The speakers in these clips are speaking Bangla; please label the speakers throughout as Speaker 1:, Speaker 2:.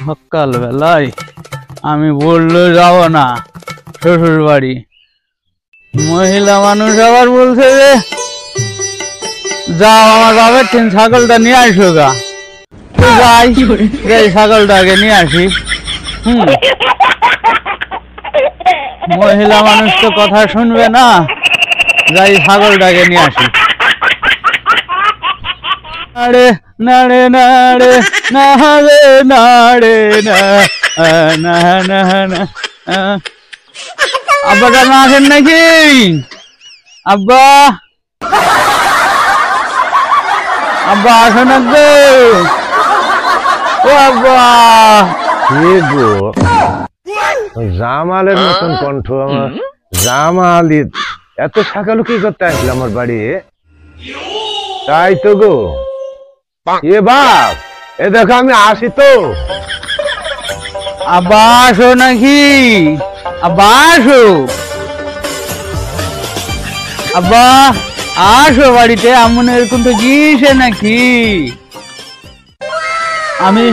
Speaker 1: সকাল বেলায় আমি বললো যাব না শ্বশুর বাড়ি, মহিলা মানুষ আবার বলছে যে যাও আমার বাবার তিন ছাগলটা নিয়ে আসো গা। যাই ছাগলটাকে নিয়ে আসি। মহিলা মানুষ তো কথা শুনবে না, যাই ছাগলটাকে নিয়ে আসি। নাড়ে নাড়ে নাড়ে নাড়ে নাড়ে না না না। আব্বাটা না আসেন নাকি? আব্বা আব্বা আসো না গো। ও আব্বা
Speaker 2: গো জামালের মতন কণ্ঠ আমার। জামাল এত সকালে কি করতে আসলে আমার বাড়ি? তাই তো গো। এ বাপ, এ দেখো আমি আসি তো।
Speaker 1: আব্বা আসো নাকি? আব্বা আসো, আব্বা আসো বাড়িতে। এমন এরকম তো গিয়েছে নাকি? আমি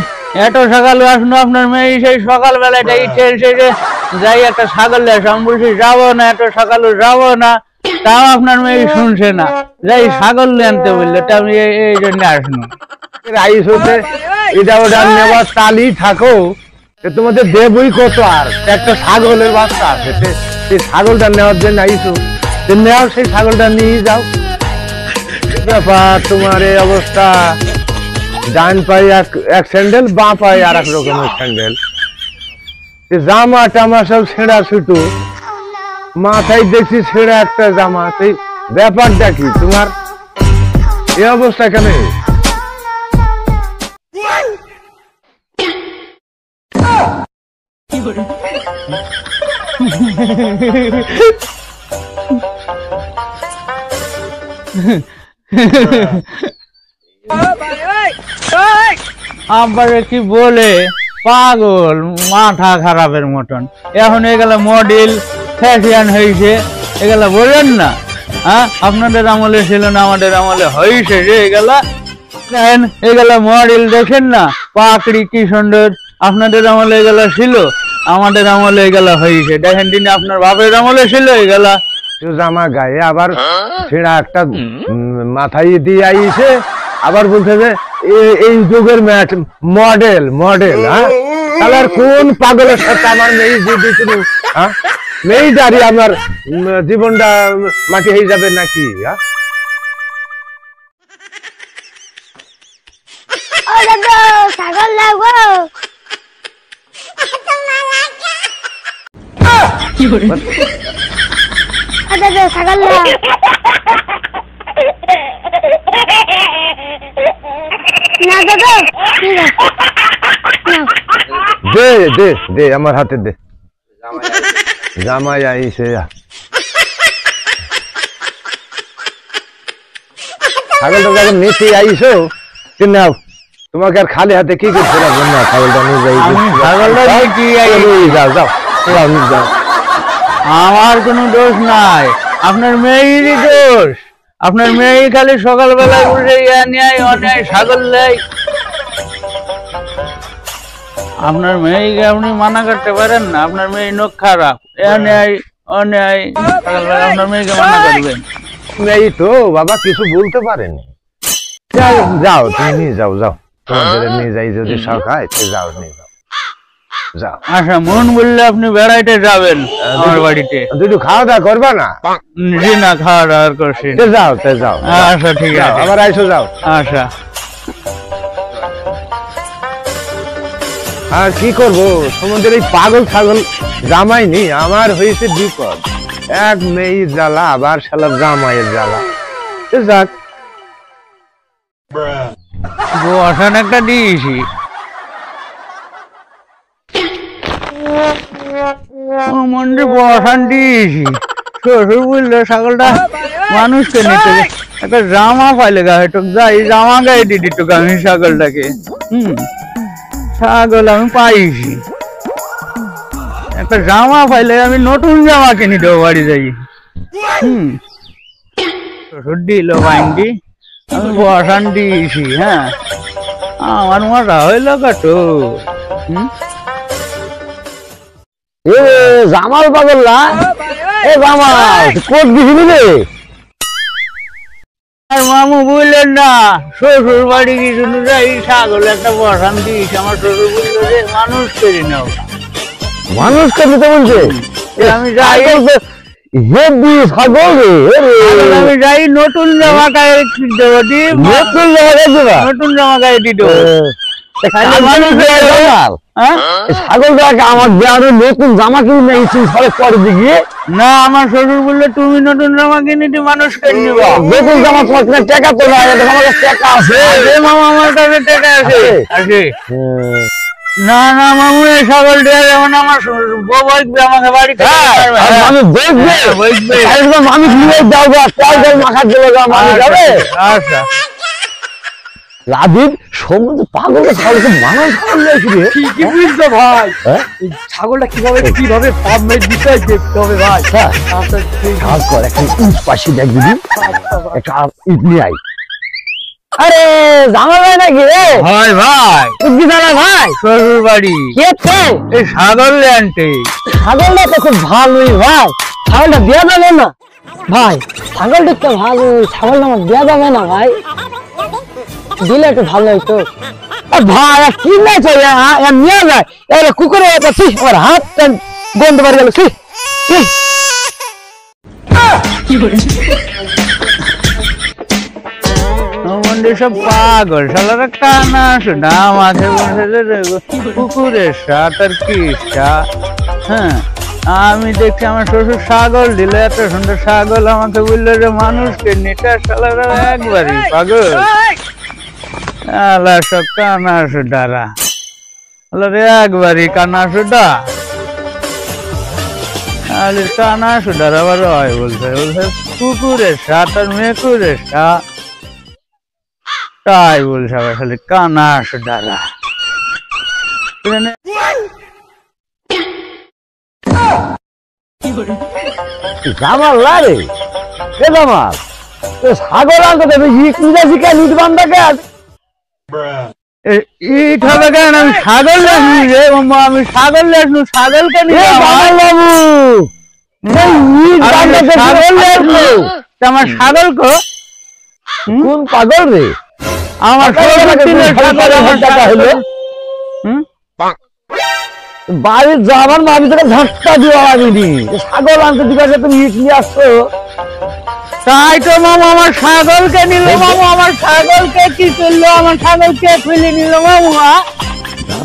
Speaker 1: এত সকালে আসলো, আপনার মেয়ে সেই সকালবেলাটা ইচ্ছে যাই একটা ছাগল আসো। আমি বলছি যাবো না, এত সকালে যাবো না, তাও আপনার মেয়ে শুনছে না। যাই ছাগল আনতে বললো, তা আমি এই জন্য আসলো।
Speaker 2: রাইস হতে এটা ওটা নেওয়ার তালি থাকো, তোমাদের দেবই কত। আর একটা ছাগলের বাচ্চা আছে, সেই ছাগলটা নেওয়ার জন্য আইসো, নেও সেই ছাগলটা নিয়ে যাও। ব্যাপার তোমার এই অবস্থা, ডান পায়ে এক স্যান্ডেল, বাঁ পায়ে আর এক রকমের স্যান্ডেল, জামা টামা সব ছেঁড়া ছুটো, মাথায় দেখছি ছেঁড়া একটা জামা। সেই ব্যাপারটা কি তোমার এই অবস্থা কেন?
Speaker 1: আব্বারে কি বলে পাগল, মাথা খারাপের মতন। এখন এগুলা মডেল ফ্যাশন হয়েছে, এগুলা বলেন না। হ্যাঁ, আপনাদের আমলে ছিল না, আমাদের আমলে হয়েছে যে এগুলা। দেখেন এগুলা মডেল, দেখেন না পাকড়ি কি সুন্দর। আপনাদের আমলে এগুলা ছিল, আমাদের আমলে এগুলা হয়েছে। দেখেন দিনে আপনার বাপের আমলে ছিল এগুলা।
Speaker 2: জামা গায়ে আবার ছেঁড়া একটা মাথায় দিয়ে আইছে, আবার বলছে যে এই যুগের মডেল মডেল। হ্যাঁ, তাহলে আর কোন পাগলের সাথে আমার মেয়ে যদি কোনো মেয়ে দাঁড়িয়ে আমার জীবনটা মাটি হয়ে যাবে নাকি? হ্যাঁ,
Speaker 3: ছাগল লাগবো। ছাগল
Speaker 2: দে দে দে আমার হাতে দে। জামাই আইছে, ছাগলটা যখন নিতে আইসো, নাও তোমাকে আর খালি হাতে কি করতে লাগবে না। ছাগলটা নিয়ে যাই, যাও যাও যাও।
Speaker 1: আমার কোনো দোষ নাই, আপনার মেয়েরই দোষ। আপনার মেয়ে খালি সকালবেলায় উঠে নেয় অন্যায় ছাগল নেয়। আপনার মেয়েকে আপনি মানা করতে পারেন না? আপনার মেয়ে নখ খারাপ, অন্যায় অন্যায়, সকালবেলা আপনার মেয়েকে মানা করবেন?
Speaker 2: মেয়ে তো বাবা কিছু বলতে পারেনি। যাও তুমি নিয়ে যাও, যাও তোমাদের নিয়ে যাই, যদি শখ হয় যাও, নিয়ে যাও যাও।
Speaker 1: আচ্ছা, মন বললে আপনি বেড়াইতে যাবেন আমার বাড়িতে,
Speaker 2: দুটো খাওয়া দাওয়া করবা না?
Speaker 1: জি না, খাওয়া দাওয়া করছি।
Speaker 2: যাও তে যাও।
Speaker 1: আচ্ছা ঠিক আছে,
Speaker 2: আবার আইসো, যাও।
Speaker 1: আচ্ছা।
Speaker 2: আর কি করবো, তোমাদের এই পাগল ছাগল জামাইনি আমার হয়েছে বিপদ। এক মেয়ে জ্বালা, আবার শালা জামাইয়ের জ্বালা। যাক,
Speaker 1: বসান একটা দিয়েছি। মন্দির বসান দিয়েছি। শ্বশুর বললো ছাগলটা মানুষকে নিতে, একটা জামা পাইলে গায়ে টুক যাই, জামা গায়ে দিয়ে দিত আমি ছাগলটাকে। ছাগল আমি পাইছি, একটা জামা পাইলে আমি নতুন জামা কিনে দেবো বাড়ি যাই। শ্বশুর দিল বাইন্ডি, আমি বসান দিয়েছি। হ্যাঁ, আমার মজা হইল কত।
Speaker 2: এ জামাল পাগল না, এ জামাল কোট গেছিলি রে?
Speaker 1: আর মামু বললেন না, শ্বশুর বাড়ি কিছু যাই, ছাগল একটা বসান দিস, আমার শ্বশুর বললো যে মানুষ করি নাও।
Speaker 2: মানুষ কে দিতে বলছে?
Speaker 1: আমি যাই,
Speaker 2: হেবি ছাগল রে,
Speaker 1: আমি যাই নতুন জামা গায়ে দেবো,
Speaker 2: নতুন জামা দিবা?
Speaker 1: নতুন জামা গায়ে দিত।
Speaker 2: ছাগলটাকে আমার দেওয়ার নতুন জামা কিনে নিয়েছি সরে পরে দিকে।
Speaker 1: না, আমার শ্বশুর বললো তুমি নতুন জামা কিনে দি মানুষ করে নিবা।
Speaker 2: নতুন জামা তোমার টাকা তো না, আমার কাছে টাকা আছে।
Speaker 1: মামা আমার কাছে টাকা আছে, আছে। না না মামু, এই ছাগল দেওয়া যেমন আমার বউ বলবে আমাকে বাড়ি
Speaker 2: আমি বলবে আমি নিয়ে যাও মাখার দেবো, আমি যাবে।
Speaker 1: আচ্ছা
Speaker 2: রাজীব সমুদ্র পাগলের ছাগলকে মানুষ
Speaker 4: কি বুঝছো ভাই? এই ছাগলটা কিভাবে কিভাবে পাপ মেরে দিতে হয় দেখতে হবে ভাই।
Speaker 2: কাজ কর, একটা ইট পাশে দেখ দিদি, একটা ইট নিয়ে আই। আরে জামা ভাই নাকি রে?
Speaker 1: হয় ভাই,
Speaker 2: কি জানা ভাই?
Speaker 1: শ্বশুর বাড়ি
Speaker 2: কে?
Speaker 1: এই ছাগল ল্যান্ডে।
Speaker 2: ছাগলটা তো খুব ভালোই ভাই, ছাগলটা দেওয়া যাবে না ভাই? ছাগলটা তো ভালো, ছাগলটা আমার দেওয়া যাবে না ভাই? দিলে একটু ভালো হইতো ভাই। আর কি না চলে নিয়ে যায় কুকুরে আমার হাত গন্ধ পারে গেল।
Speaker 1: সব পাগল শালারা, কানা শোনা মাঝে বসে কুকুরের সাথ আর কি। হ্যাঁ, আমি দেখছি আমার শ্বশুর ছাগল দিল, এত সুন্দর ছাগল, আমাকে বললো যে মানুষকে নিটা। শালারা একবারই পাগল, আল্লাহ সব কানা সুডারা, একবারই কানা সুডা। কানা সুডার আবার হয় বলছে, বলছে কুকুরের সাথ আর মেকুরের সাথ, তাই বলছে আবার খালি কানা সুডারা।
Speaker 2: জামাল না রে, এ জামাল ছাগল আনতে দেবে ইংরেজি কে নিট বান্ধাকে
Speaker 1: ইট হবে কেন? আমি ছাগল লেখনি রে, আমি ছাগল লেখনু, ছাগলকে নিয়ে
Speaker 2: বাবু
Speaker 1: ছাগল লেখনু। আমার ছাগল কো?
Speaker 2: কোন পাগল রে?
Speaker 1: আমার
Speaker 2: টাকা হলো বাড়ির যাবার মামি তোকে ঝাঁটটা দেওয়া লাগেনি, ছাগল আনতে দিবে তুমি ইট নিয়ে আসছো।
Speaker 1: তাই তো মামু, আমার ছাগলকে নিল মামু, আমার ছাগলকে কি করলো? আমার ছাগলকে ফেলে নিল মামু।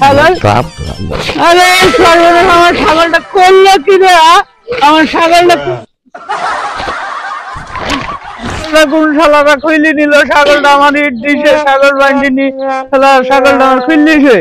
Speaker 1: ছাগল, আরে আমার ছাগলটা করলো কি রে? আমার ছাগলটা কোন শালারা খুইলি নিল ছাগলটা? আমার ইট দিছে, ছাগল বান্ধিনি, ছাগলটা আমার খুললিছে।